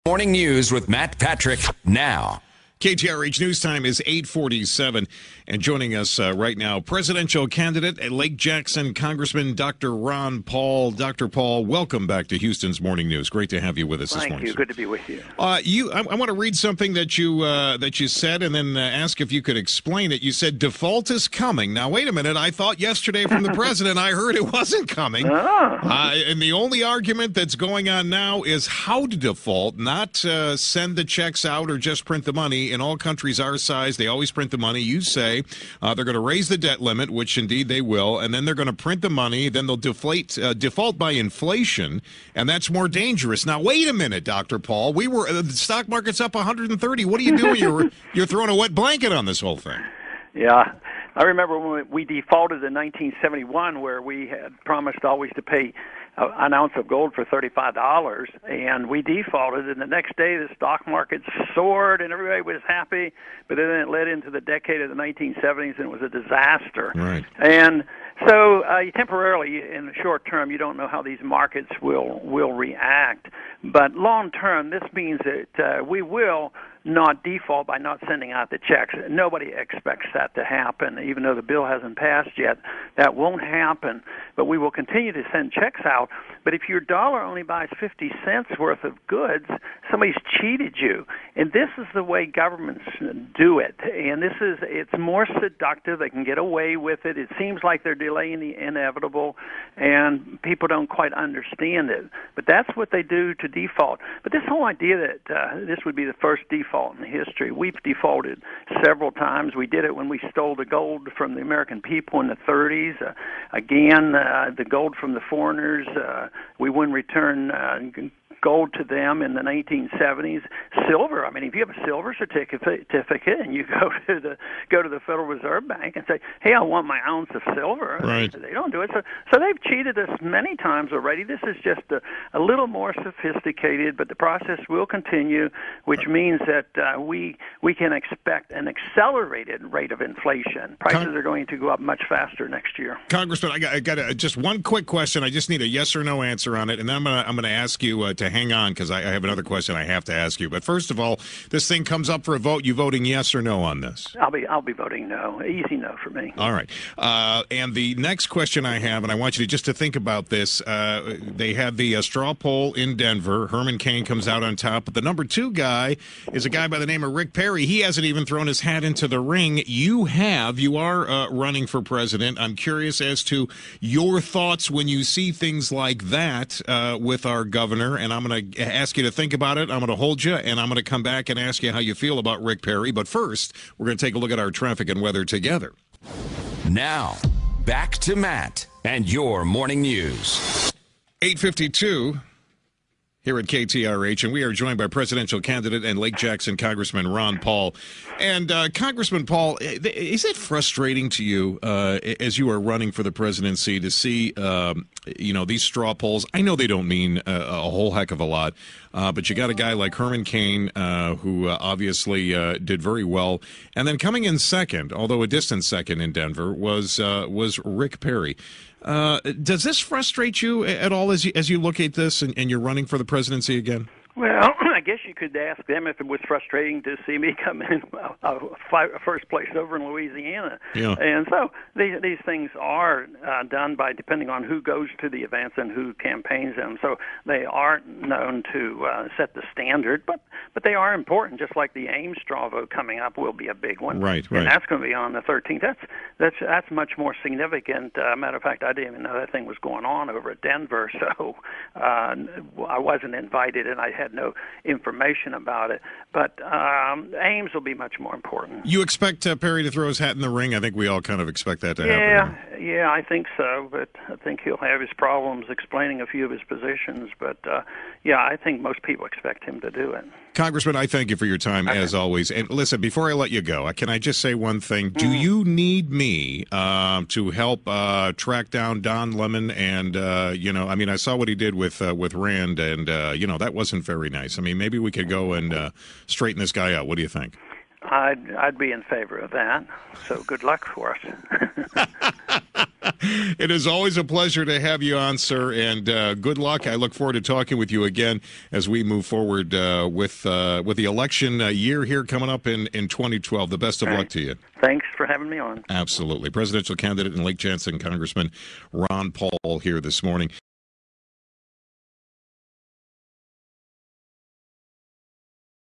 Morning News with Matt Patrick now. KTRH News Time is 8:47, and joining us right now, presidential candidate at Lake Jackson, Congressman Dr. Ron Paul. Dr. Paul, welcome back to Houston's Morning News. Great to have you with us this morning. Thank you. Good to be with you. I want to read something that you said, and then ask if you could explain it. You said default is coming. Now, wait a minute. I thought yesterday from the president, I heard it wasn't coming. And the only argument that's going on now is how to default, not send the checks out or just print the money. In all countries our size, they always print the money. You say they're going to raise the debt limit, which indeed they will, and then they're going to print the money. Then they'll default by inflation, and that's more dangerous. Now, wait a minute, Dr. Paul. The stock market's up 130. What are you doing? You're throwing a wet blanket on this whole thing. Yeah. I remember when we defaulted in 1971, where we had promised always to pay an ounce of gold for $35, and we defaulted, and the next day the stock market soared and everybody was happy, but then it led into the decade of the 1970s and it was a disaster. Right. And so temporarily, in the short term, you don't know how these markets will react, but long term, this means that we will not default by not sending out the checks. Nobody expects that to happen, even though the bill hasn't passed yet. That won't happen, but we will continue to send checks out. But if your dollar only buys 50 cents worth of goods, somebody's cheated you. And this is the way governments do it. And it's more seductive. They can get away with it. It seems like they're delaying the inevitable, and people don't quite understand it. But that's what they do to default. But this whole idea that this would be the first default in history, we've defaulted several times. We did it when we stole the gold from the American people in the 30s. Again, the gold from the foreigners, we wouldn't return gold to them in the 1970s. Silver, I mean, if you have a silver certificate and you go to the Federal Reserve Bank and say, "Hey, I want my ounce of silver," right. They don't do it. So they've cheated us many times already. This is just a little more sophisticated, but the process will continue, which means that we can expect an accelerated rate of inflation. Prices are going to go up much faster next year. Congressman, I got just one quick question. I just need a yes or no answer on it, and then I'm gonna ask you to hang on, because I have another question I have to ask you. But first of all, this thing comes up for a vote. You voting yes or no on this? I'll be voting no. Easy no for me. All right. And the next question I have, and I want you to think about this. They had the straw poll in Denver. Herman Cain comes out on top, but the number 2 guy is a guy by the name of Rick Perry. He hasn't even thrown his hat into the ring. You are running for president. I'm curious as to your thoughts when you see things like that with our governor, and I'm going to ask you to think about it. I'm going to hold you, and I'm going to come back and ask you how you feel about Rick Perry. But first, we're going to take a look at our traffic and weather together. Now, back to Matt and your morning news. 8:52 here at KTRH, and we are joined by presidential candidate and Lake Jackson Congressman Ron Paul. And Congressman Paul, is it frustrating to you as you are running for the presidency to see, these straw polls? I know they don't mean a whole heck of a lot, but you got a guy like Herman Cain who obviously did very well. And then coming in second, although a distant second in Denver, was Rick Perry. Does this frustrate you at all as you look at this and you're running for the presidency again? Well, I guess you could ask them if it was frustrating to see me come in first place over in Louisiana. Yeah. And so these things are done by depending on who goes to the events and who campaigns them. So they are known to set the standard, but they are important. Just like the Ames straw vote coming up will be a big one. Right. And that's going to be on the 13th. That's much more significant. Matter of fact, I didn't even know that thing was going on over at Denver, so I wasn't invited and I had no information about it. But Ames will be much more important. You expect Perry to throw his hat in the ring? I think we all kind of expect that to happen. Yeah, I think so. But I think he'll have his problems explaining a few of his positions. But I think most people expect him to do it. Congressman, I thank you for your time, as always. And listen, before I let you go, can I just say one thing? Do you need me to help track down Don Lemon? And, I saw what he did with Rand, and, that wasn't very nice. I mean, maybe we could go and straighten this guy out. What do you think? I'd be in favor of that. So good luck for us. It is always a pleasure to have you on, sir, and good luck. I look forward to talking with you again as we move forward with the election year here coming up in 2012. The best of luck to you. Thanks for having me on. Absolutely. Presidential candidate in Lake Jansen, Congressman Ron Paul here this morning.